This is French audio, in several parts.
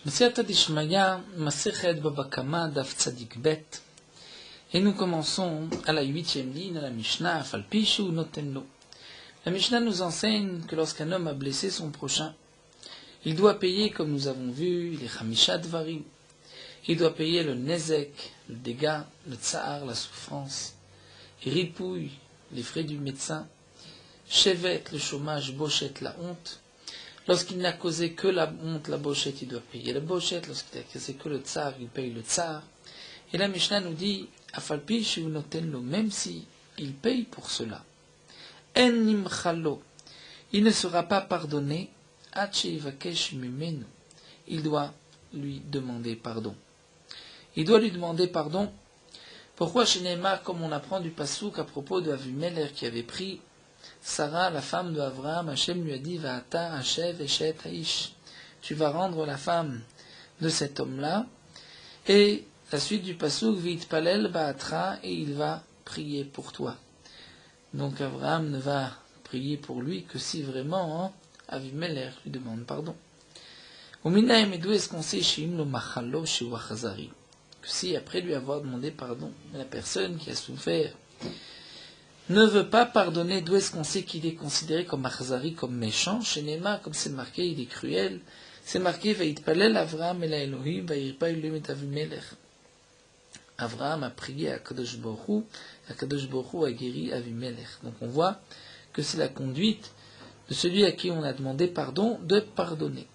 Messiata Dishmaya, Masechet Baba Kama, Daf Tzadik Bet. Et nous commençons à la 8e ligne, à la Mishnah, Afalpishu Notenlo. La Mishnah nous enseigne que lorsqu'un homme a blessé son prochain, il doit payer, comme nous avons vu, les Chamisha Dvarim. Il doit payer le Nezek, le dégât, le Tsar, la souffrance, Ripouille, les frais du médecin, Shevet, le chômage, Bochet, la honte. Lorsqu'il n'a causé que la honte, la bochette, il doit payer la bochette. Lorsqu'il n'a causé que le tsar, il paye le tsar. Et la Mishnah nous dit, Afalpi shu notenlo, même si il paye pour cela. En nimchalo, il ne sera pas pardonné. Ache ivakesh mimenu, il doit lui demander pardon. Il doit lui demander pardon. Pourquoi chez Neymar, comme on apprend du pasouk à propos de Avimelech qui avait pris Sarah, la femme de Avraham, Hachem lui a dit, Va'ata Hashev Eshet Haish. Tu vas rendre la femme de cet homme-là. Et la suite du pasuk, Vitpalel Ba'atra, et il va prier pour toi. Donc Avraham ne va prier pour lui que si vraiment Avimelech lui demande pardon. Uminaim et d'où est-ce qu'on sait Shim lo Machalo Shiwa Chazari, que si après lui avoir demandé pardon, la personne qui a souffert ne veut pas pardonner, d'où est-ce qu'on sait qu'il est considéré comme Achzari, comme méchant? Chez Neymar, comme c'est marqué, il est cruel. C'est marqué, Vaïtpalel Avraham el Elohim, Vaïrpa Elohim et Avimelech. Avraham a prié à Kadosh Baruch Hu a guéri Avimelech. Donc on voit que c'est la conduite de celui à qui on a demandé pardon, de pardonner.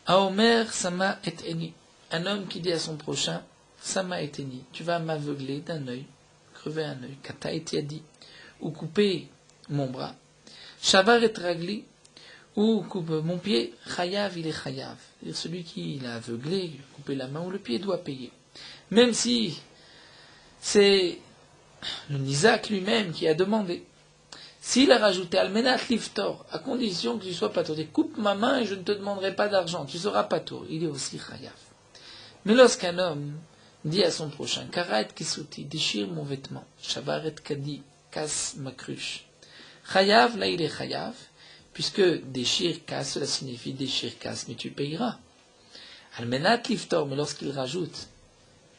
Aomer Sama et Eni, un homme qui dit à son prochain, Sama et Eni, tu vas m'aveugler d'un œil, crever un œil, Kata et Yadi, ou couper mon bras, Shavar et Ragli, ou coupe mon pied, Chayav, il est Chayav. C'est-à-dire celui qui l'a aveuglé, couper la main ou le pied, doit payer. Même si c'est le Nizak lui-même qui a demandé. S'il a rajouté Almenat Liftor, à condition que tu sois pas tour, coupe ma main et je ne te demanderai pas d'argent, tu seras pas tour, il est aussi Chayav. Mais lorsqu'un homme dit à son prochain, Karaet Kisuti, déchire mon vêtement, Shavaret Kadi, casse ma cruche. Chayav, là il est Chayav, puisque déchire, casse, cela signifie déchire, casse, mais tu payeras. Almenat Liftor, mais lorsqu'il rajoute,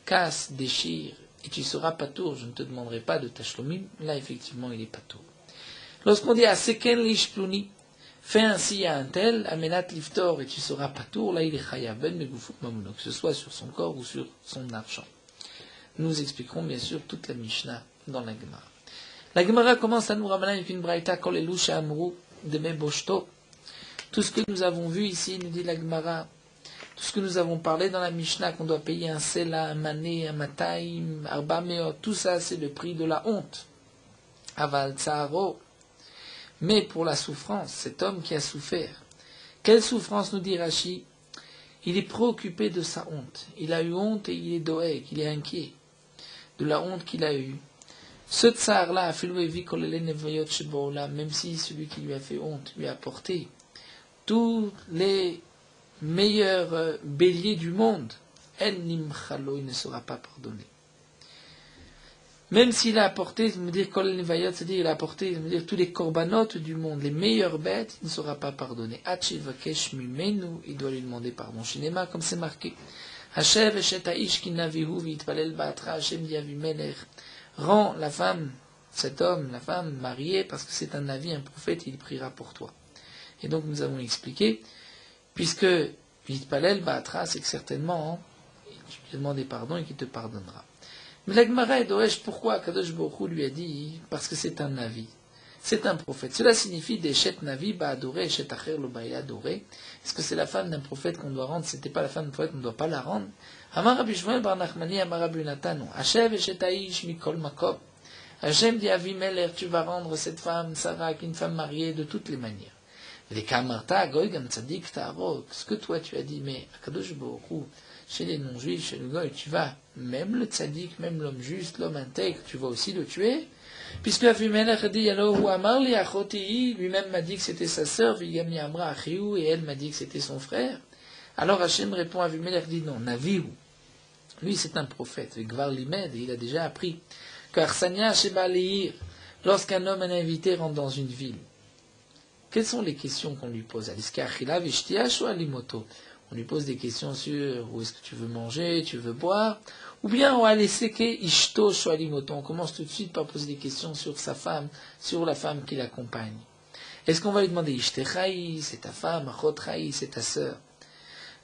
casse, déchire, et tu seras patour, je ne te demanderai pas de tashlomim, là effectivement il est patour. Lorsqu'on dit Aseken Lishpluni, fais ainsi à un tel, Almenat Liftor, et tu seras patour, là il est Chayav, ben megufut mamono, que ce soit sur son corps ou sur son argent. Nous expliquerons bien sûr toute la Mishnah dans la Gemara. La Gemara commence à nous ramener avec une braïta kol elush amru de meboshto. Tout ce que nous avons vu ici, nous dit la Gemara, tout ce que nous avons parlé dans la Mishnah, qu'on doit payer un sela, un mané, un mataim, arba meot, tout ça c'est le prix de la honte. Aval tsaro. Mais pour la souffrance, cet homme qui a souffert, quelle souffrance nous dit Rashi? Il est préoccupé de sa honte. Il a eu honte et il est doeg, il est inquiet de la honte qu'il a eue. Ce tsar-là, même si celui qui lui a fait honte lui a apporté tous les meilleurs béliers du monde, il ne sera pas pardonné. Même s'il a apporté, c'est-à-dire il a apporté tous les korbanot du monde, les meilleures bêtes, il ne sera pas pardonné. Il doit lui demander pardon. Shinema, comme c'est marqué. Hashev eshet haish ki navihu v'yitpalel ba'atra Hashem di Avimelech. Rends la femme, cet homme, la femme mariée, parce que c'est un navi, un prophète, il priera pour toi. Et donc nous avons expliqué, puisque v'yitpalel ba'atra, c'est que certainement, tu lui demandes pardon et qu'il te pardonnera. Mais la Gemara est d'Oresh, pourquoi Kadosh Baruch Hu lui a dit? Parce que c'est un navi, c'est un prophète. Cela signifie d'Eshet Navi, Ba'adoré, Eshet Acher, lo Ba'ya Adoré. Est-ce que c'est la femme d'un prophète qu'on doit rendre? C'était pas la femme d'un prophète, on ne doit pas la rendre. Amar Rabbi Shmuel bar Nachmani, Amar Rabbi Nathan, Hashev Eshet Aish Mikol Makom. Hashem dit à Avimelech, tu vas rendre cette femme, Sarah, qui est une femme mariée de toutes les manières. Les Kamarta, Goy, Gam Tzadik, Ta'arok. Ce que toi tu as dit, mais Kadosh Baruch Hu, chez les non-juifs, chez le Goy, tu vas, même le tzaddik, même l'homme juste, l'homme intègre, tu vas aussi le tuer. Puisque Avimelech a dit, lui-même m'a dit que c'était sa sœur, et elle m'a dit que c'était son frère. Alors Hachem répond à Avimelech, dit non, Navihu. Lui c'est un prophète, Gvar Limed, et il a déjà appris que Arsania Sheba Leir, lorsqu'un homme, un invité, rentre dans une ville, quelles sont les questions qu'on lui pose? on lui pose des questions sur où est-ce que tu veux manger, tu veux boire, ou bien on va laisser que ishto shoalimoto, on commence tout de suite par poser des questions sur sa femme, sur la femme qui l'accompagne. Est-ce qu'on va lui demander ishtechai, c'est ta femme, achotchai, c'est ta sœur?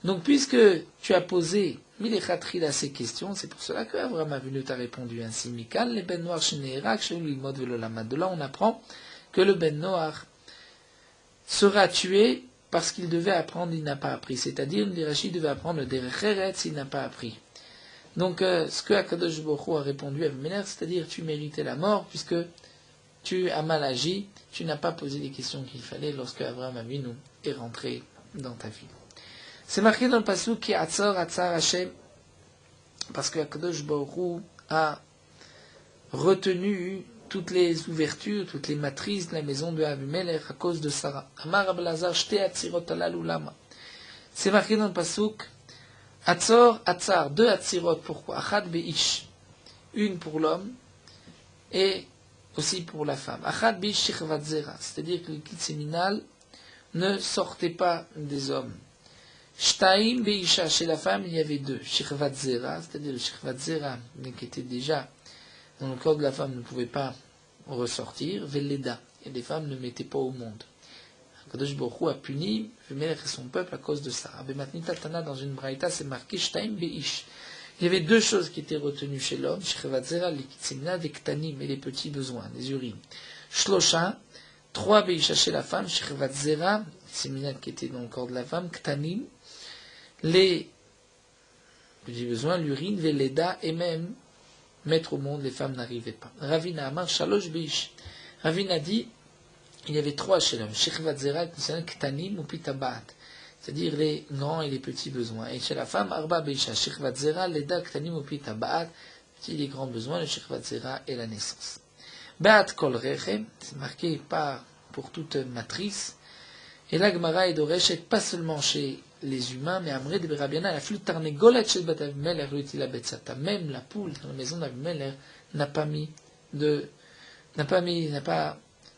Donc puisque tu as posé Milechatrila ces questions, c'est pour cela qu'Abraham Avinu t'a répondu ainsi. Mikal, les ben noirs shenerak, shelimod velolamad. De là on apprend que le ben noir sera tué parce qu'il devait apprendre, il n'a pas appris. C'est-à-dire, Rachid devait apprendre le derech eretz, il n'a pas appris. Donc ce que Akadosh Baruch Hu a répondu à Abimelech, c'est-à-dire tu méritais la mort puisque tu as mal agi, tu n'as pas posé les questions qu'il fallait lorsque Abraham Avinu est rentré dans ta vie. C'est marqué dans le pasuk qui Atzor Atzar Hashem, parce que Akadosh Baruch Hu a retenu toutes les ouvertures, toutes les matrices de la maison de Abimelech à cause de Sarah. Amar Abelazar Shte Atzirot Alalu Lama. C'est marqué dans le pasuk Atzor Atzar, deux Atzirot, pourquoi? Achad Beish, une pour l'homme et aussi pour la femme. Achad Beish Shechvat Zera, c'est-à-dire que le kit séminal ne sortait pas des hommes. Shtaim Beisha, chez la femme, il y avait deux. Shechvat Zera, c'est-à-dire le Shechvat Zera, qui était déjà dans le corps de la femme, ne pouvait pas ressortir. Veleda, et les femmes ne mettaient pas au monde. Kadosh Baruch Hu a puni Abimelech et son peuple à cause de ça. Abematnita Tana, dans une braïta, c'est marqué Shtaim Beish. Il y avait deux choses qui étaient retenues chez l'homme, Shechvat Zera, les kitsémina, des ktanim, et les petits besoins, les urines. Shlosha, trois Beisha chez la femme, Shechvat Zera, kitsémina qui étaient dans le corps de la femme, ktanim, les petits besoins, l'urine, veleda, et même mettre au monde, les femmes n'arrivaient pas. Ravina Amar Shalosh Beish. Ravina dit, il y avait trois chez l'homme, Shechvat Zera, ktanim ou pitabat, c'est-à-dire les grands et les petits besoins. Et chez la femme, Arba Beisha, Shechvat Zera, leda, ktanim ou pitabat, les grands besoins, le Shechvat Zera et la naissance. Baat kol rechem, c'est marqué par, pour toute matrice, et la Gemara est d'Oreshet, pas seulement chez les humains, mais Amré de Berabiana, la flûte tarnégolet chez Bat Abimelech, l'utila betsata. Même la poule dans la maison d'Abimelech n'a pas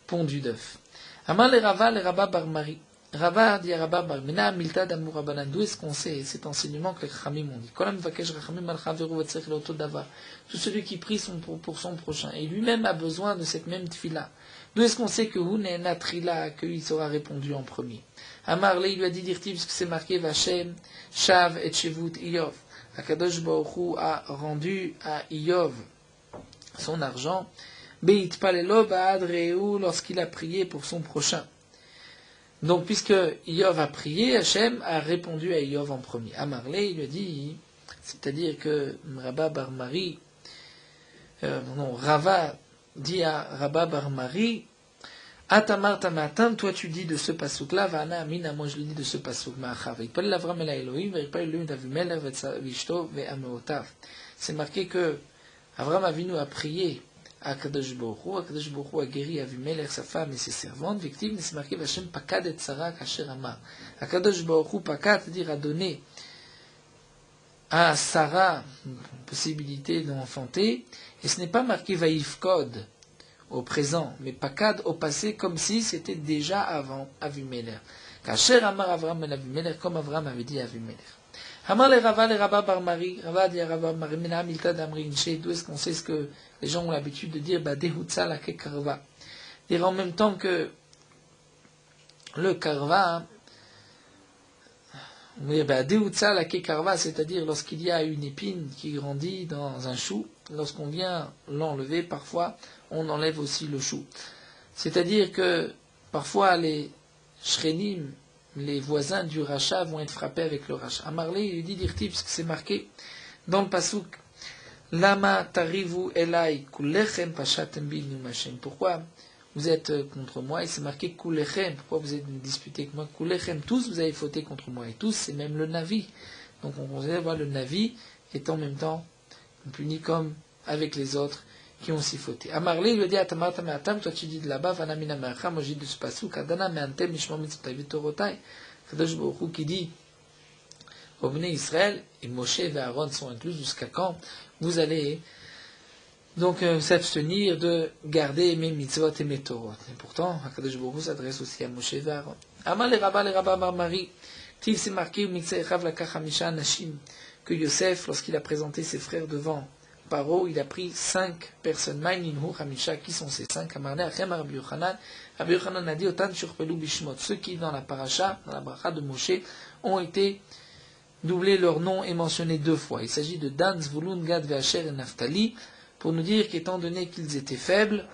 pondu d'œuf. Amar le Rava, le Rabba bar Mari. Rava dit à Rabba bar Mena, milta d'amour Rabbanan. D'où est-ce qu'on sait cet enseignement que les Chachamim ont dit? Kolam vakesh Chachamim al chaveru vatzech l'auto dava. Tout celui qui prie pour son prochain. Et lui-même a besoin de cette même tfila. D'où est-ce qu'on sait que Hunena Trila, qu'il sera répondu en premier? Amar il lui a dit dirti, parce que c'est marqué Vachem, Shav et Shevut Iyov. Akadosh Baruch Hu a rendu à Iyov son argent. Beit Palelo Ba'ad Reu, lorsqu'il a prié pour son prochain. Donc, puisque Iyov a prié, Hachem a répondu à Iyov en premier. Amar il lui a dit, c'est-à-dire que Rabba bar Mari, Rava dit à Rabba bar Mari, Atamar tamatam, toi tu dis de ce pasuk-là, Vana amina, moi je le dis de ce pasuk, Ma'achav. Yipal Avram el Elohim, Yipal Elohim d'Avimelech, Vishto, Ve'ameotav. C'est marqué que Avram Avinu a prié à Kadosh Baruch Hu a guéri Avimelech, sa femme et ses servantes. Victime, c'est marqué Vachem Pakad et Sarah Kasher Amar. Kadosh Baruch Hu Pakad, c'est-à-dire a donné à Sarah une possibilité d'enfanter, et ce n'est pas marqué Vaïfkod au présent, mais Pakad au passé, comme si c'était déjà avant Avimelech. Kasher Amar Avram el Avimelech, comme Avram avait dit à Avimelech. Amar le Rabba bar Mari, Rabba dit à Rabba Mari, Mena Milta d'Amri Inche, d'où est-ce qu'on sait ce que les gens ont l'habitude de dire, Dehutsa la Kekarva. Dire en même temps que le Karva, Dehutsa la Kekarva, c'est-à-dire lorsqu'il y a une épine qui grandit dans un chou, lorsqu'on vient l'enlever, parfois on enlève aussi le chou. C'est-à-dire que parfois les Shrenim, les voisins du rachat vont être frappés avec le rachat. Amarlé, il dit dirti, parce que c'est marqué dans le pasuk, Lama tarivu elai kulechem pashatem binu machem. Pourquoi vous êtes contre moi? Et c'est marqué kulechem. Pourquoi vous êtes disputé avec moi? Kulechem, tous vous avez fauté contre moi. Et tous, c'est même le Navi. Donc on considère le Navi est en même temps puni comme avec les autres qui ont aussi fauté. Amarlé lui dit Atamar Tamatam, toi tu dis de là-bas, Vanamina Meacha, moi je dis de ce pasuk, Adana Meantem Mishma Mitzvotay Vitorotai, Kadosh Baruch Hu qui dit au Bnei Israël, et Moshe et Aaron sont inclus, jusqu'à quand vous allez donc s'abstenir de garder mes mitzvot et mes torot. Et pourtant, Kadosh Baruch Hu s'adresse aussi à Moshe et Aaron. Amar le Rabba Bar Mari, Tiv s'est marqué que Yosef, lorsqu'il a présenté ses frères devant Paro, il a pris 5 personnes. Maïninhu Hamisha, qui sont ces 5? Amarne Achem Rabbi Yochanan. Rabbi Yochanan a dit Otan Shurpelu Bishmot. Ceux qui, dans la paracha, dans la bracha de Moshe, ont été doublés leur nom et mentionnés 2 fois. Il s'agit de Dan, Zvulun, Gad, Ve'asher et Naphtali, pour nous dire qu'étant donné qu'ils étaient faibles,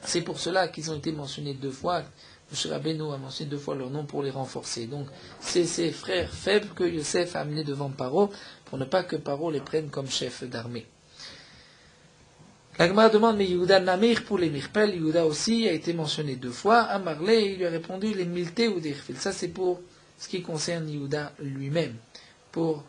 c'est pour cela qu'ils ont été mentionnés 2 fois. Moshe Rabbeinu a mentionné 2 fois leur nom pour les renforcer. Donc, c'est ces frères faibles que Yosef a amenés devant Paro, pour ne pas que Paro les prenne comme chef d'armée. La Gemara demande, mais Yehuda Namir pour les Mirpel, Yehuda aussi a été mentionné 2 fois. Amarlé, il lui a répondu, les Milté ou Derfil. Ça, c'est pour ce qui concerne Yehuda lui-même, pour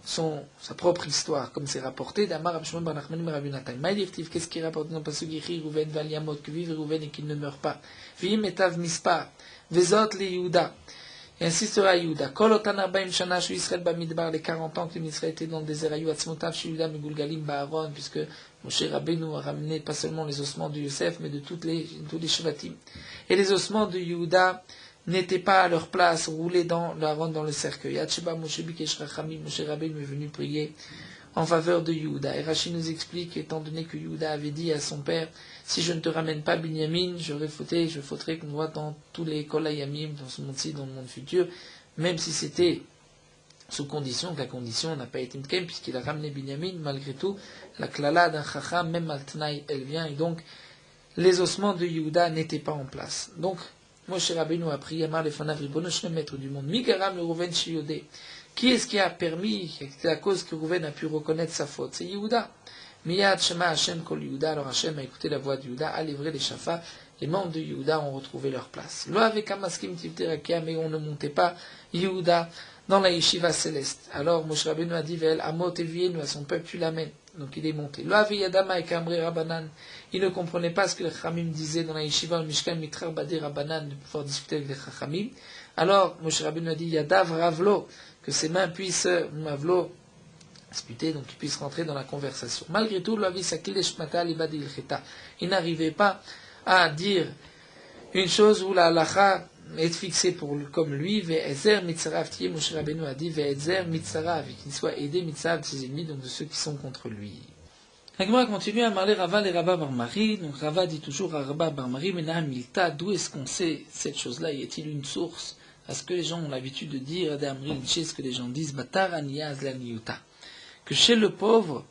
sa propre histoire, comme c'est rapporté d'Amar Abshimon Bar Nachman et Rabbi Natan. Maïdirtiv, qu'est-ce qui est rapporté dans le pasuk Yechi Rouven Valiamot, que vive Rouven et qu'il ne meurt pas. Vim etav mispar, vezot le Yehuda. Et ainsi sera Yehuda. Kol otan arbaim shana shu Yisrael bamidbar, les 40 ans que Israël était dans le désert, Ayu atzmotav shu Yehuda megulgalim ba'aron, puisque Moshe Rabbeinu a ramené pas seulement les ossements de Yosef, mais de tous les shvatim. Et les ossements de Yehuda n'étaient pas à leur place, roulés dans l'Aaron dans le cercueil. Yatsheba Moshe Bikesh Rachamim, Moshe Rabbeinu est venu prier en faveur de Yehuda. Et Rashi nous explique, étant donné que Yehuda avait dit à son père, si je ne te ramène pas Binyamin, je fauterai qu'on voit dans tous les Kolayamim, dans ce monde-ci, dans le monde futur, même si c'était sous condition que la condition n'a pas été mtkem, puisqu'il a ramené Binyamin, malgré tout, la klala d'un chacham, même Altnaï, elle vient, et donc les ossements de Yehuda n'étaient pas en place. Donc, Moshe Rabbeinu a prié Amar lefanav Ribono Shel maître du monde. Migaram le Rouven Shiyodé. Qui est-ce qui a permis, c'est la cause que Rouven a pu reconnaître sa faute? C'est Yehuda. Miyad Shema Hashem Kol Yehuda. Alors Hashem a écouté la voix de Yehuda, a livré les Shafa. Les membres de Yehuda ont retrouvé leur place. Lo avec Amaskim Tivterakia, mais on ne montait pas Yehuda dans la yeshiva céleste. Alors Moshe Rabbeinu a dit Vel Amot Evienu, à son peuple tu l'amènes. Donc il est monté. Lo avec Yadama et Kamri Rabbanan. Il ne comprenait pas ce que les Chachamim disaient dans la yeshiva, le Mishkan Mitrar Badé Rabbanan, de pouvoir discuter avec les Chachamim. Alors Moshe Rabbeinu a dit Yadav Ravlo, que ses mains puissent, Mavlo, disputer, donc qu'il puisse rentrer dans la conversation. Malgré tout, il n'arrivait pas à dire une chose où la halacha est fixée comme lui, ve'ezer mitzarav, Moshe Rabbeinu a dit ve'ezer mitzarav, qu'il soit aidé mitzarav de ses ennemis, donc de ceux qui sont contre lui. La Gemara continue à parler Rava et Rabba Bar Mari. Donc Rava dit toujours à Rabba Bar Mari, mais Milta, d'où est-ce qu'on sait cette chose-là? Y a-t-il une source à ce que les gens ont l'habitude de dire, chez ce que les gens disent, Batar Aniyaz la Niyuta, que chez le pauvre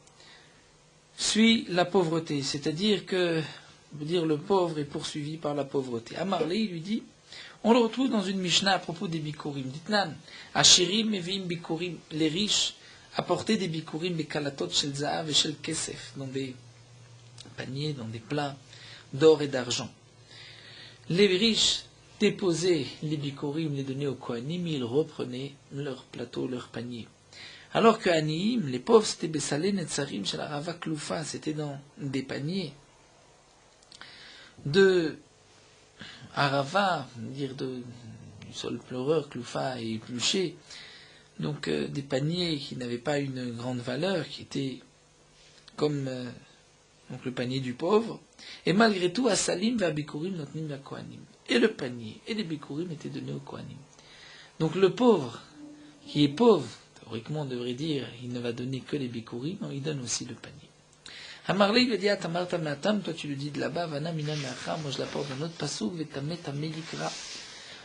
suit la pauvreté, c'est-à-dire que le pauvre est poursuivi par la pauvreté. Amarlé, il lui dit, on le retrouve dans une Mishnah à propos des Bikurim. Ditnan, Ashirim Mevim Bikurim, les riches apporter des bikurim, des kalatot shel zahav et shel kesef, dans des paniers, dans des plats d'or et d'argent. Les riches déposaient les bikurim, les donnaient aux kohanim, ils reprenaient leur plateau, leur panier. Alors que Aniim, les pauvres, c'était besalé netzarim shel arava kloufa, c'était dans des paniers de arava, dire du sol pleureur, kloufa et épluché. Donc des paniers qui n'avaient pas une grande valeur, qui étaient comme donc le panier du pauvre. Et malgré tout, Asalim va Bikurim notnim la Kohanim. Et le panier et les Bikurim étaient donnés aux Kohanim. Donc le pauvre, qui est pauvre, théoriquement on devrait dire, il ne va donner que les Bikurim, non, il donne aussi le panier. Amarlé, il lui dit, Atamartam Natam, toi tu le dis de là-bas, Vana Minan Nacha, moi je l'apporte dans notre pasouk, Vetamet Amelikra.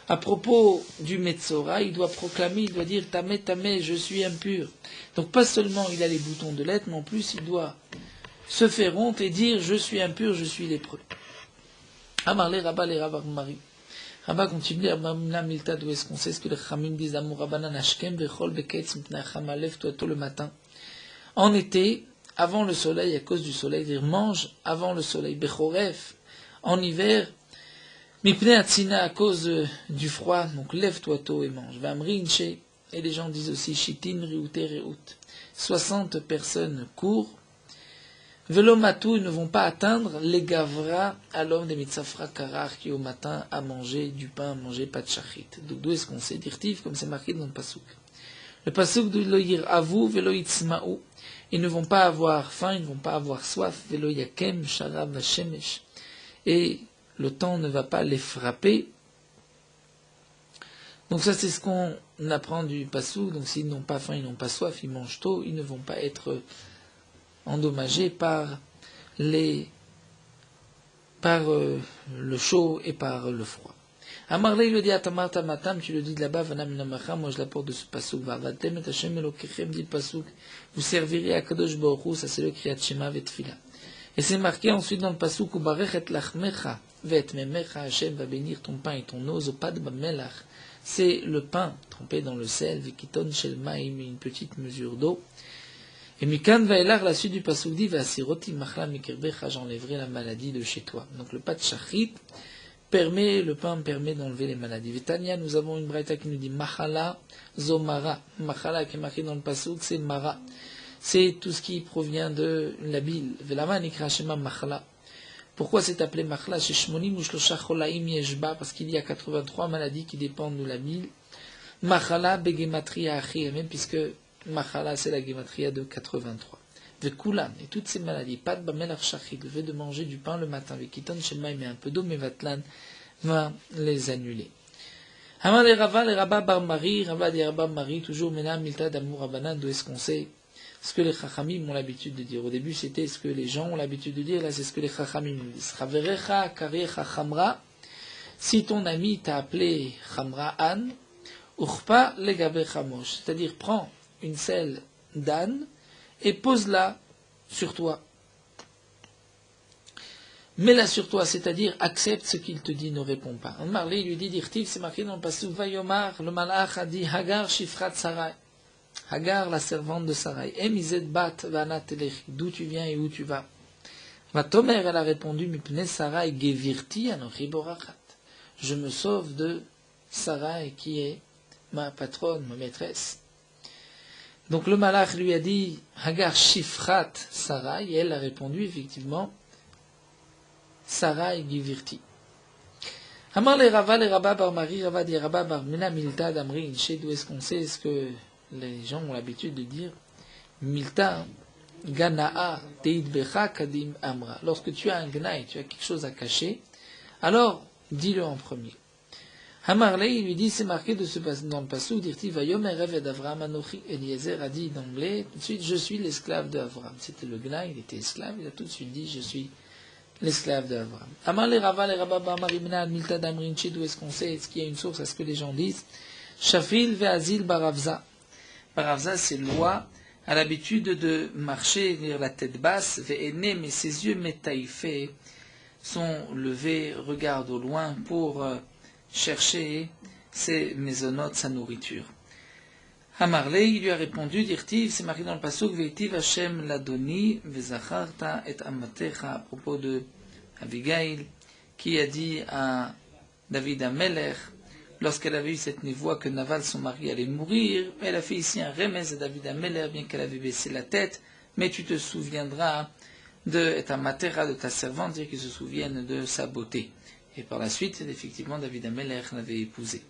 À propos du Metzora, il doit proclamer, il doit dire Tamé, Tamé, je suis impur. Donc pas seulement il a les boutons de lettres, mais en plus il doit se faire honte et dire je suis impur, je suis lépreux. Amarlé Rabba les Rabba Mari. Rabba continue à Mamna Milta, d'où est-ce qu'on sait ce que les Chamim disent Amour Rabbanan Ashkem, Bechol Beketz Mtnachama, lève-toi tôt le matin. En été, avant le soleil, à cause du soleil, dire mange avant le soleil. Bechoref, en hiver, Mipnei Atzina, à cause du froid, donc lève-toi tôt et mange. Vamrin She, et les gens disent aussi Shitin Riute Reut. 60 personnes courent. Velomatu, ils ne vont pas atteindre les Gavra à l'homme des Mitzafra Karar qui au matin a mangé du pain, a mangé pas de shachit. Donc d'où est-ce qu'on sait dirtiv, comme c'est marqué dans le Pasuk. Le Pasuk de Loïr Avu, Veloïtzmaou. Ils ne vont pas avoir faim, ils ne vont pas avoir soif. Veloyakem, Sharav, Vashemesh. Et le temps ne va pas les frapper Donc ça, c'est ce qu'on apprend du passou. Donc s'ils n'ont pas faim, ils n'ont pas soif, ils mangent tôt, ils ne vont pas être endommagés par le chaud et par le froid. Amarle, il le dit à Tamarta Matam, tu le dis de là-bas, Vanaminamacha, moi je l'apporte de ce pasouk. Vavatem et Hashem Elokechem, dit le pasouk, vous servirez à Kadosh Baruch Hu, ça c'est le Kriyat Shema Vetfila. Et c'est marqué ensuite dans le pasouk, Ubarech et lachmecha, vet memecha, Hashem va bénir ton pain et ton eau, zopad bamelach. C'est le pain trempé dans le sel, Vikiton shel maim, une petite mesure d'eau. Et Mikan va élar, la suite du pasouk dit, Vasiroti machla mikirbecha, j'enlèverai la maladie de chez toi. Donc le pat shachrit, le pain permet d'enlever les maladies. Vitania, nous avons une braïta qui nous dit Machala Zomara. Machala qui est marqué dans le pasouk, c'est Mara. C'est tout ce qui provient de la bile. Velama nikra shema Machala. Pourquoi c'est appelé Machala? Chez Shmonim ou Shlosha Cholaim Yeshba, parce qu'il y a 83 maladies qui dépendent de la bile. Machala begematria achir, puisque Machala c'est la gematria de 83. Vekulan, et toutes ces maladies, pas de bamelach shachit, le fait de manger du pain le matin, vekiton shemaim, mais un peu d'eau, mais vatlan va les annuler. Hamad et Rabba bar Mari, Rabba et Rabba Mari, toujours mena milta d'amour abanan, d'où est-ce qu'on sait ce que les chachamim ont l'habitude de dire. Au début c'était ce que les gens ont l'habitude de dire, là c'est ce que les chachamim disent. Chaverecha karecha chamra, si ton ami t'a appelé chamra an, urpa legabe chamosh, c'est-à-dire prends une selle d'âne, et pose-la sur toi. Mets-la sur toi, c'est-à-dire accepte ce qu'il te dit, ne réponds pas. Marley lui dit, Dirtiv, c'est marqué dans le passage, Vayomar, le malach a dit, Hagar shifrat Sarai. Hagar, la servante de Sarai. Emizet bat vanatelech, d'où tu viens et où tu vas. Vatomer, elle a répondu, Mipne Sarai gevirti anochi borachat. Je me sauve de Sarai qui est ma patronne, ma maîtresse. Donc le malach lui a dit Hagar shifrat Sarai, et elle a répondu effectivement Sarai givirti. Amar le Rabba bar Mari, Rava dit Rabba bar Mena Milta d'Amri Inché, d'où est-ce qu'on sait ce que les gens ont l'habitude de dire Milta Ganaa Teid Becha Kadim Amra. Lorsque tu as un gnaï, tu as quelque chose à cacher, alors dis-le en premier. Hamarle, il lui dit, c'est marqué dans le passage, dit Vayomer Eved Avram Anochi. Eliezer a dit d'emblée, tout de suite, je suis l'esclave d'Avram. C'était le gna, il était esclave, il a tout de suite dit, je suis l'esclave d'Avram. Hamarle Rava, le Rabba Bamarimna, Milta Damrinchi, d'où est-ce qu'on sait, est-ce qu'il y a une source à ce que les gens disent Shafil Veazil Baravza. Baravza, c'est le roi, a l'habitude de marcher vers la tête basse, Ve'ene, mais ses yeux métaïfés sont levés, regardent au loin pour chercher ses maisonnotes, sa nourriture. Hamarle, il lui a répondu, Dirtiv, c'est marqué dans le pasuk, Veitiv Hashem l'Adoni, Vezacharta et Amatecha, à propos de Abigail, qui a dit à David Amelech, lorsqu'elle avait eu cette névoie que Naval, son mari, allait mourir, elle a fait ici un remède à David Amelech, bien qu'elle avait baissé la tête, mais tu te souviendras de Amatecha, de ta servante, dire qu'il se souvienne de sa beauté. Et par la suite, effectivement, David Amelech l'avait épousée.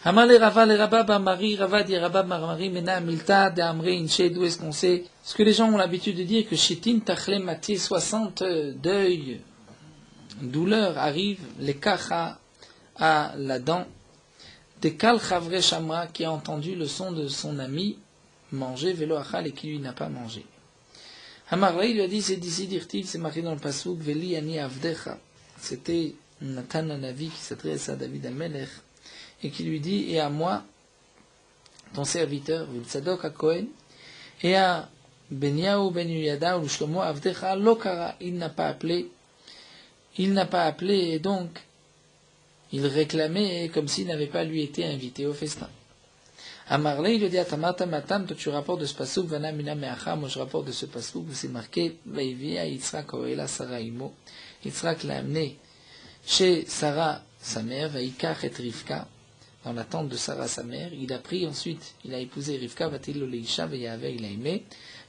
Hamale Rava le Rabba Bamari, Rava dit Rabba Bamari, Mena Milta de Amre Inche, d'où est-ce qu'on sait ce que les gens ont l'habitude de dire que Shitin Tachle Mati, 60 deuils, douleurs arrivent, les Kacha à la dent, de Kal Chavre Shamra, qui a entendu le son de son ami manger, Velo Achal, et qui lui n'a pas mangé. Hamarla, il lui a dit, c'est d'ici d'Irtiv, c'est marqué dans le Pasuk, Veli Ani Avdecha. C'était Nathan Hanavi qui s'adresse à David Amelech et qui lui dit, et à moi, ton serviteur, Tzadok à Cohen, et à Benyahu ben Yada ou Shlomo Avdecha Lokara, il n'a pas appelé, et donc il réclamait comme s'il n'avait pas lui été invité au festin. À Marley, il lui dit, Atamata Matam, toi tu rapportes de ce passouk, Vana Mina Meacha, moi je rapporte de ce passouk où c'est marqué, Vaivia Yitzhak Oela Sarah Imo, Yitzhak l'a amené chez Sarah, sa mère, Vaikach et Rivka, dans la tente de Sarah, sa mère. Il a pris ensuite, il a épousé Rivka, Vatil Oleisha, Veyave, il a aimé.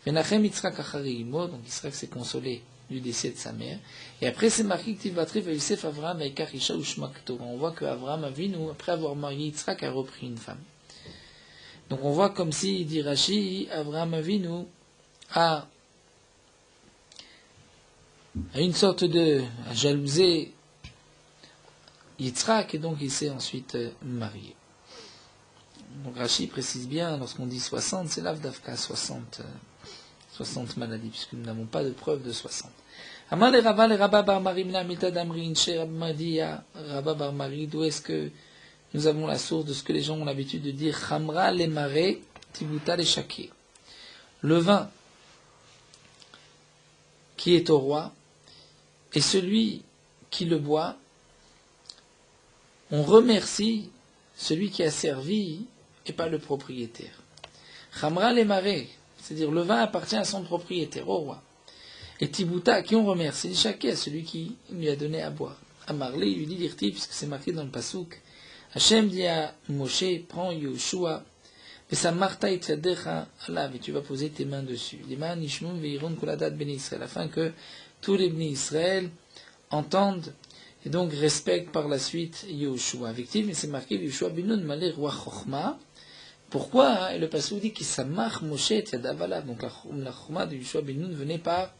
Venachem Yitzhak Achareimo, donc Yitzhak s'est consolé du décès de sa mère. Et après, c'est marqué que Tivatri, Vaïsef, Avram, Vaikach, Isha, Ushmak Torah. On voit que Avram Avinu, après avoir marié Yitzhak, a repris une femme. Donc on voit comme si, dit Rashi, Avram Avinu a une sorte de jalousie Yitzhak, et donc il s'est ensuite marié. Donc Rashi précise bien, lorsqu'on dit 60, c'est l'Avdavka, 60 maladies, puisque nous n'avons pas de preuve de 60. Amar le Rava, le Rabba bar Mari, mina milta d'Amri, inche Rabba dit à Rabba bar Mari, d'où est-ce que nous avons la source de ce que les gens ont l'habitude de dire, Chamra le Mare, Tibuta le Shakir. Le vin qui est au roi, et celui qui le boit, on remercie celui qui a servi et pas le propriétaire. Chamra les marais, c'est-à-dire le vin appartient à son propriétaire, au roi. Et Tibuta, qui on remercie, chacun à celui qui lui a donné à boire. Amarlé, il lui dit d'Irti, puisque c'est marqué dans le Passouk, Hachem dit à Moshe, prends Yoshua, et sa marta et tu vas poser tes mains dessus. Les mains nishmum veiron koladat ben Israël, afin que tous les bénis Israël entendent et donc respectent par la suite Yoshua. Effectivement, c'est marqué Yoshua binun malé roi chokhma. Pourquoi et le passage dit qu'il s'amach Moshe et Yadavala. Donc la chokhma de Yoshua binun venait par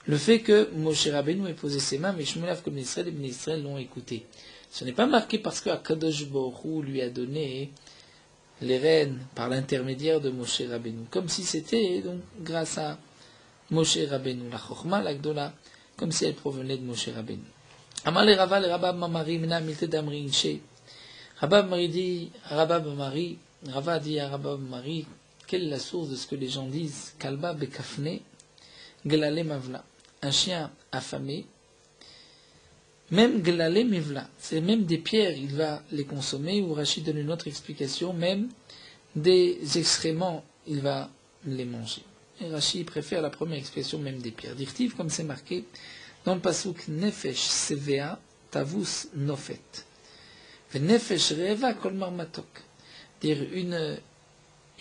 le fait que Moshe Rabbeinu ait posé ses mains, mais Shmuelav comme Israël, les bénis Israël l'ont écouté. Ce n'est pas marqué parce que Akadosh Baruch Hu lui a donné les rênes par l'intermédiaire de Moshe Rabbeinu, comme si c'était donc grâce à Moshe Rabbeinu, la Chokhma, la Gdola, comme si elle provenait de Moshe Rabbeinu. Amar le Rava, le Rabba Mamari, Mina Milte Damri Inche. Rabba Mamari dit, Rava dit à Rabba Mamari, quelle est la source de ce que les gens disent? Kalba Bekafne, Glale Mavla. Un chien affamé, même Glale Mivla, c'est même des pierres, il va les consommer, ou Rachid donne une autre explication, même des excréments, il va les manger. Et Rachid préfère la première expression, même des pierres. Dirtiv, comme c'est marqué dans le pasuk Nefesh Sevea Tavus Nofet. Nefesh Reva Kol Marmatok. Dire une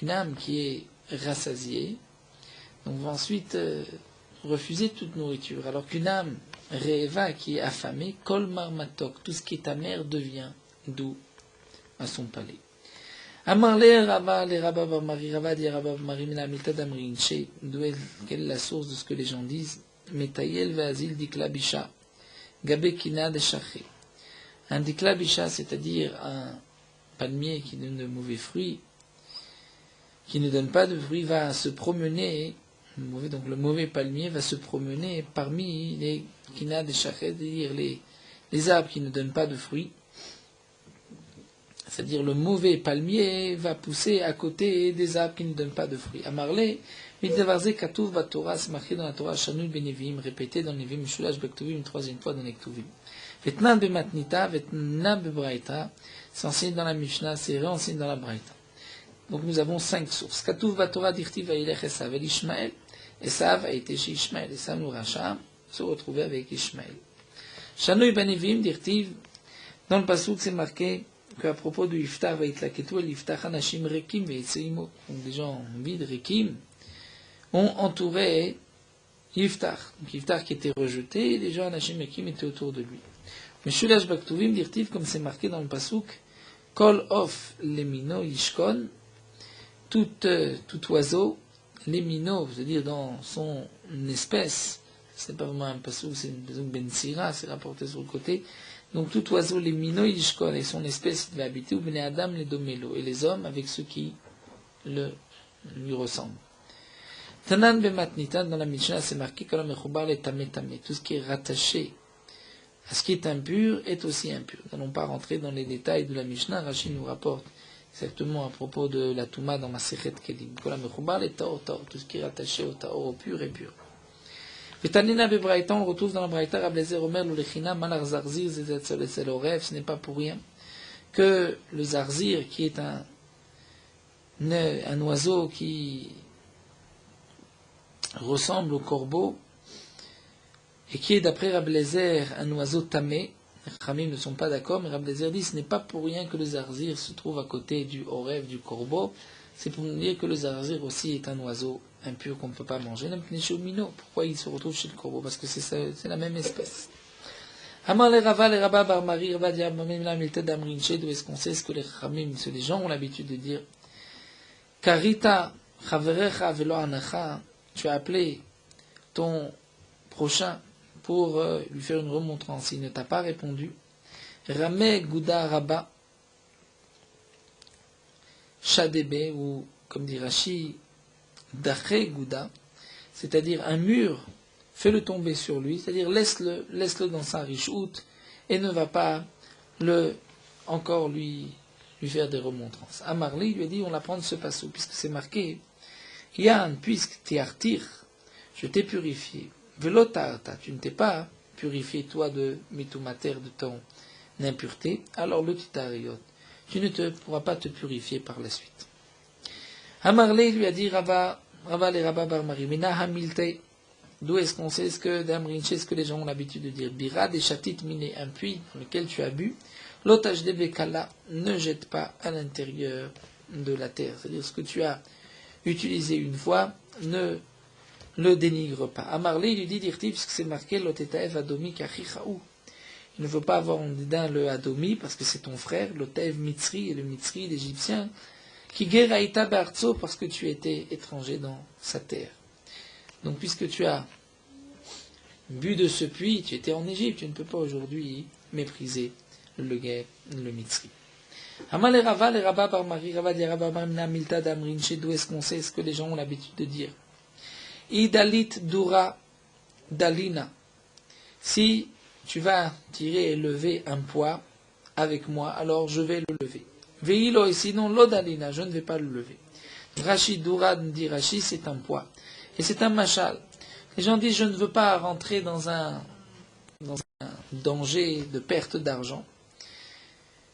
âme qui est rassasiée, donc va ensuite refuser toute nourriture, alors qu'une âme Reva qui est affamée, Kol Marmatok, tout ce qui est amer devient doux à son palais. Amarle Rava, le Rabba bar Mari, Rava dit Rabba bar Mari, mina milta d'Amri Inche, quelle est la source de ce que les gens disent? Metayel ve'azil dikla bisha, gabe kina de shaché. Un dikla bisha, c'est-à-dire un palmier qui donne de mauvais fruits, qui ne donne pas de fruits, va se promener, donc le mauvais palmier va se promener parmi les kina de shaché, c'est-à-dire les arbres qui ne donnent pas de fruits. C'est-à-dire le mauvais palmier va pousser à côté des arbres qui ne donnent pas de fruits. Amarle, Mildevarze Katuv Batora, c'est marqué dans la Torah, Shanul Benevim, répété dans les Nevim, Shulash Bektuvim, une troisième fois dans les Ktuvim. Vetnan Bematnita, Vetnan Bebraita, c'est enseigné dans la Mishnah, c'est réenseigné dans la Braïta. Donc nous avons 5 sources. Katuv Batora Dirtiv Vailech Esav El Ishmael. Esav a été chez Ishmael. Esav Nouracha se retrouvait avec Ishmael. Shanul Benevim, Dirtiv, dans le Passouk, c'est marqué qu'à propos du Iftar va itlaketu el Iftar Hanashim Rekim ve'etseimo. Donc des gens vides, Rekim, ont entouré Iftar. Donc Iftar qui était rejeté, et les gens Hanashim Rekim étaient autour de lui. Mais Shulash Baktuvim dirtiv, comme c'est marqué dans le Pasuk, Kol of lemino yishkon, tout oiseau, lemino, c'est-à-dire dans son espèce, c'est pas vraiment un Pasuk, c'est une Pasuk Ben Sira, c'est rapporté sur le côté. Donc tout oiseau, les mino, yishkon, et son espèce, il va habiter, ou bene adam, les domelo, et les hommes avec ceux qui lui ressemblent. Tanan bematnitan, dans la Mishnah, c'est marqué, kalam mechubar le tamé tamé, tout ce qui est rattaché à ce qui est impur est aussi impur. Nous n'allons pas rentrer dans les détails de la Mishnah, Rachid nous rapporte exactement à propos de la Touma dans Masechet Kelim. Kalam mechubar le taor taor, tout ce qui est rattaché au taor, au pur est pur. Vetanina bebraïta, on retrouve dans la Braïta, Rablezer Omer, l'Olechina, Malar Zarzir, Zezetzel Orev, ce n'est pas pour rien que le Zarzir, qui est un oiseau qui ressemble au corbeau, et qui est d'après Rablezer un oiseau tamé, les Khamim ne sont pas d'accord, mais Rablezer dit ce n'est pas pour rien que le Zarzir se trouve à côté du Orev, du corbeau, c'est pour nous dire que le Zarzir aussi est un oiseau impur qu'on ne peut pas manger. Pourquoi il se retrouve chez le corbeau? Parce que c'est la même espèce. Amar le Rava, le Rabba bar Mari, Rabba di Abamim la Milted Amrinche, d'où est-ce qu'on sait ce que les Khamim, les gens ont l'habitude de dire Karita Chaverecha velo anacha, tu as appelé ton prochain pour lui faire une remontrance, il ne t'a pas répondu. Rameh Gouda Rabba, Shadebe, ou comme dit Rashi, Dache Gouda, c'est-à-dire un mur, fais-le tomber sur lui, c'est-à-dire laisse-le dans sa richout, et ne va pas encore lui faire des remontrances. Amarli lui a dit, on l'apprend de ce passage, puisque c'est marqué, Yann, puisque tiartir, je t'ai purifié, velotarta, tu ne t'es pas purifié toi de mitumater, de ton impureté, alors le titariot, tu ne pourras pas te purifier par la suite. Amarli lui a dit, Rava le Rabba bar Mari, Mina hamilte, d'où est-ce qu'on sait ce que les gens ont l'habitude de dire, Bira des chatit miné, un puits dans lequel tu as bu, l'otage de Bekala, ne jette pas à l'intérieur de la terre. C'est-à-dire ce que tu as utilisé une fois, ne le dénigre pas. Amarli lui dit, puisque c'est marqué, l'otetaev adomi kachichaou. Il ne faut pas avoir en dédain le adomi, parce que c'est ton frère, l'otev mitzri, et le mitzri, l'Égyptien, qui geraïta barzo, parce que tu étais étranger dans sa terre. Donc puisque tu as bu de ce puits, tu étais en Égypte, tu ne peux pas aujourd'hui mépriser le guet, le mitzri. Amal et Rava bar Mari, Rava di Rava bar Milta d'Amrin, chez d'où est-ce qu'on sait ce que les gens ont l'habitude de dire. Idalit dura dalina. Si tu vas tirer et lever un poids avec moi, alors je vais le lever. Veilo, et sinon l'odalina, je ne vais pas le lever. Rashi dura dit Rashi, c'est un poids. Et c'est un machal. Les gens disent, je ne veux pas rentrer dans un danger de perte d'argent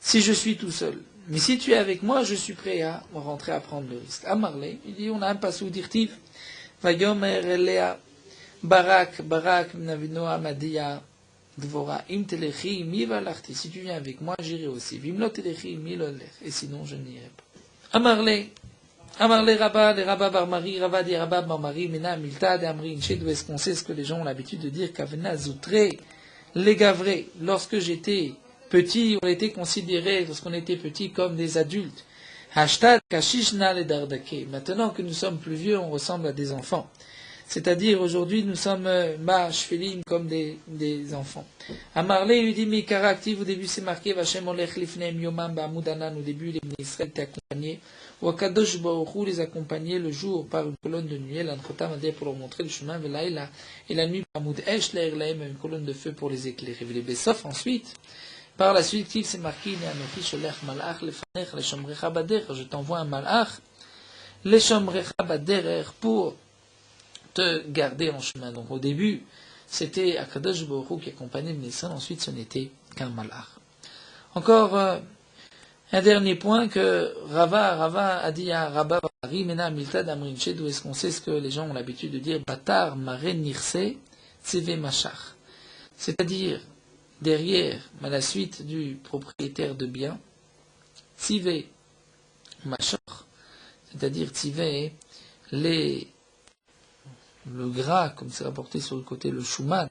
si je suis tout seul. Mais si tu es avec moi, je suis prêt à rentrer à prendre le risque. Amarle, il dit, on a un passou d'irtiv. Vayomer elea barak navino amadia dvora im telechi mi valachti. Si tu viens avec moi, j'irai aussi. Vimlo telechi mi lolech. Et sinon, je n'irai pas. Amarle Rabba, les Rabba bar Mari, Rabba di Rabba bar Mari, Mena Milta de Amrin, chez d'où est-ce qu'on sait ce que les gens ont l'habitude de dire, Kavena Zoutre, les Gavré, lorsque j'étais petit, on était considérés, lorsqu'on était petit, comme des adultes. Hashtag Kashishna le Dardake. Maintenant que nous sommes plus vieux, on ressemble à des enfants. C'est-à-dire, aujourd'hui, nous sommes shvelim, comme des enfants. Amarle lui dit, mais caractère, au début c'est marqué, Vachem olech lifneim yomam ba'amudanan, au début les Israël étaient accompagnés, ou Akadosh Baruch Hu les accompagnait le jour par une colonne de nuée, l'anchotam pour leur montrer le chemin, velaïla, et la nuit par Moud Esh, l'airlaim, une colonne de feu pour les éclairer. Les Bessof ensuite, par la suite, c'est marqué, je t'envoie un malach, les shomrecha baderer, pour te garder en chemin. Donc au début, c'était Akadosh Baruch Hu qui accompagnait le Nissan, ensuite ce n'était qu'un malach. Encore un dernier point que Rava a dit à Rabba Bari Mena Milta d'Amrinche, d'où est-ce qu'on sait ce que les gens ont l'habitude de dire Batar Mare Nirse Tzeve Machar. C'est-à-dire, derrière, à la suite du propriétaire de bien, Tzeve Machar, c'est-à-dire Tzeve, le gras, comme c'est rapporté sur le côté, le Shuman,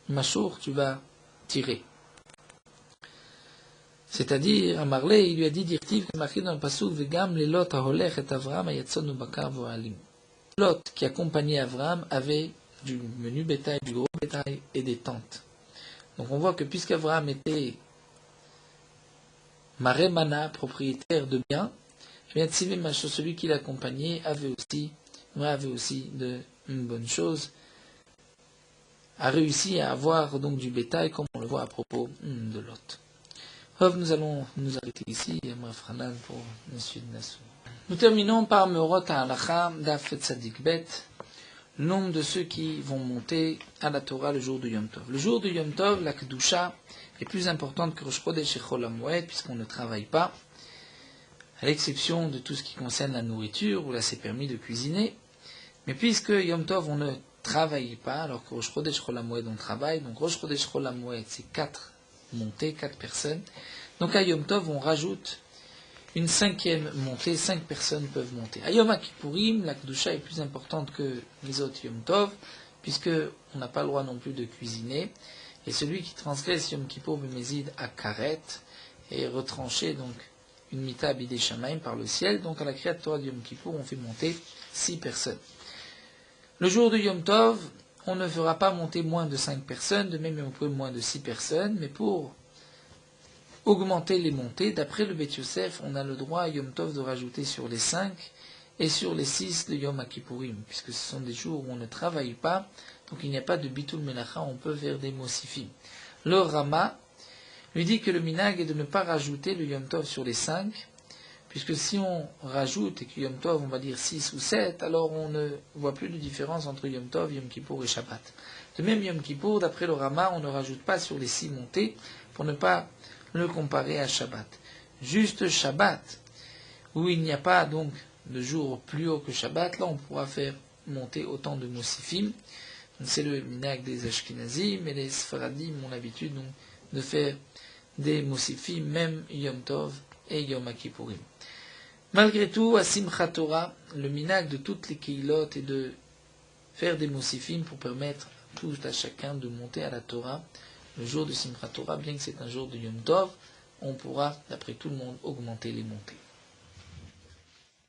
Machour, tu vas tirer. C'est-à-dire, à Marley, il lui a dit, dirtiv, que marqué dans le passouk, Vegam, les Lot, Aholech et Avram, Ayatson, Bakar, Voalim. Lot, qui accompagnait Avram, avait du menu bétail, du gros bétail et des tentes. Donc on voit que puisqu'Avram était Maremana, propriétaire de biens, eh bien, Tzivim Macho, celui qui l'accompagnait, avait aussi une bonne chose, a réussi à avoir donc du bétail, comme on le voit à propos de Lot. Nous allons nous arrêter ici, Mafranan pour M. Nassou. Nous terminons par Meorot Halacha Daf Tzadik Bet, le nombre de ceux qui vont monter à la Torah le jour de Yom Tov. Le jour de Yom Tov, la Kedusha est plus importante que Rosh Chodesh et Chol HaMoed, puisqu'on ne travaille pas, à l'exception de tout ce qui concerne la nourriture, où là c'est permis de cuisiner. Mais puisque Yom Tov on ne travaille pas, alors que Rosh Chodesh Chol HaMoed on travaille, donc Rosh Chodesh Chol HaMoed c'est 4 montées, 4 personnes. Donc à Yom Tov on rajoute une 5e montée, 5 personnes peuvent monter. À Yom Kippourim, la Kedusha est plus importante que les autres Yom Tov, puisque on n'a pas le droit non plus de cuisiner. Et celui qui transgresse Yom Kippour Bemezid à Karet est retranché, donc une mita bidé shamaim par le ciel. Donc à la créature de Yom Kippour, on fait monter 6 personnes. Le jour de Yom Tov, on ne fera pas monter moins de 5 personnes, de même on peut moins de 6 personnes, mais pour augmenter les montées. D'après le Beth Yosef, on a le droit à Yom Tov de rajouter sur les 5 et sur les 6 de Yom Kippourim, puisque ce sont des jours où on ne travaille pas, donc il n'y a pas de Bitul Melacha, on peut faire des Mosifim. Le Rama lui dit que le minag est de ne pas rajouter le Yom Tov sur les 5, puisque si on rajoute et que Yom Tov, on va dire 6 ou 7, alors on ne voit plus de différence entre Yom Tov, Yom Kippour et Shabbat. De même, Yom Kippour, d'après le Rama, on ne rajoute pas sur les 6 montées pour ne pas le comparer à Shabbat. Juste Shabbat, où il n'y a pas donc de jour plus haut que Shabbat, là on pourra faire monter autant de Mosifim. C'est le minag des Ashkenazim, mais les Sfaradim ont l'habitude donc de faire des Mosifim, même Yom Tov et Yom Kippourim. Malgré tout, à Simchat Torah, le minag de toutes les Keilot est de faire des Mosifim pour permettre tout à chacun de monter à la Torah. Le jour de Simchat Torah, bien que c'est un jour de Yom Tov, on pourra, d'après tout le monde, augmenter les montées.